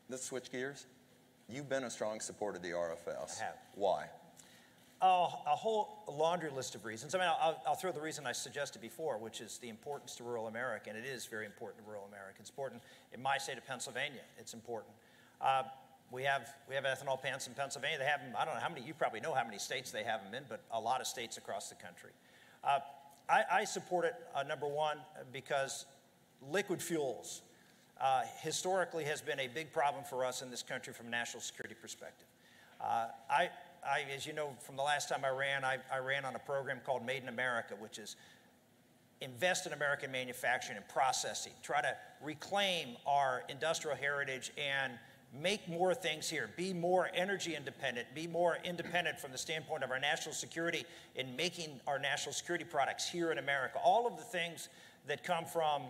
Let's switch gears. You've been a strong supporter of the RFS. I have. Why? Oh, a whole laundry list of reasons. I mean, I'll throw the reason I suggested before, which is the importance to rural America, and it is very important to rural America. It's important in my state of Pennsylvania. It's important. We have ethanol plants in Pennsylvania. They have them, I don't know how many, you probably know how many states they have them in, but a lot of states across the country. I support it, number one, because liquid fuels historically has been a big problem for us in this country from a national security perspective. As you know, from the last time I ran on a program called Made in America, which is invest in American manufacturing and processing, try to reclaim our industrial heritage and make more things here, be more energy independent, be more independent from the standpoint of our national security in making our national security products here in America. All of the things that come from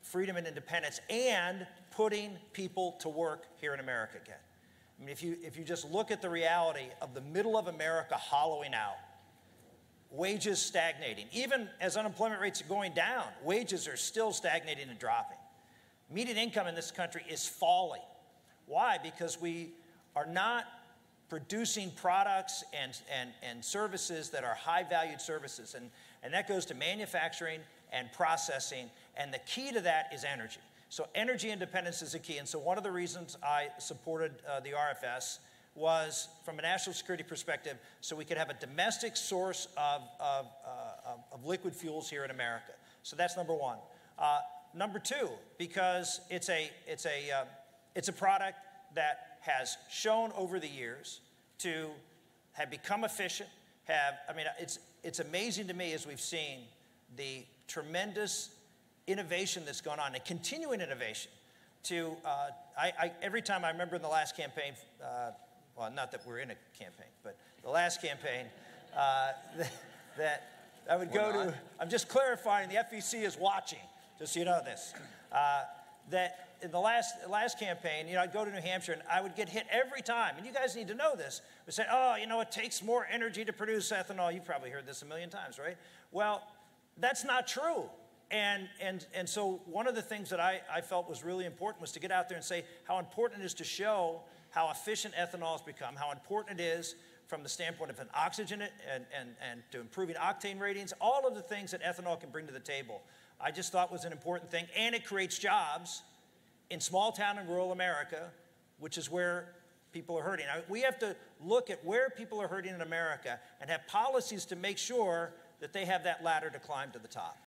freedom and independence and putting people to work here in America again. I mean, if you just look at the reality of the middle of America hollowing out, wages stagnating, even as unemployment rates are going down, wages are still stagnating and dropping. Median income in this country is falling. Why? Because we are not producing products and services that are high-valued services, and that goes to manufacturing and processing, and the key to that is energy. So energy independence is a key, and so one of the reasons I supported the RFS was from a national security perspective, so we could have a domestic source of liquid fuels here in America. So that's number one. Number two, because it's a product that has shown over the years to have become efficient. It's amazing to me as we've seen the tremendous innovation that's gone on and continuing innovation. Every time I remember in the last campaign, well, not that we're in a campaign, but the last campaign, that I would go to, I'm just clarifying, the FEC is watching, just so you know this, that in the last campaign, you know, I'd go to New Hampshire and I would get hit every time, and you guys need to know this, would say, oh, you know, it takes more energy to produce ethanol. You've probably heard this a million times, right? Well, that's not true. And so one of the things that I felt was really important was to get out there and say how important it is to show how efficient ethanol has become, how important it is from the standpoint of an oxygen and to improving octane ratings, all of the things that ethanol can bring to the table. I just thought was an important thing, and it creates jobs in small town and rural America, which is where people are hurting. We have to look at where people are hurting in America and have policies to make sure that they have that ladder to climb to the top.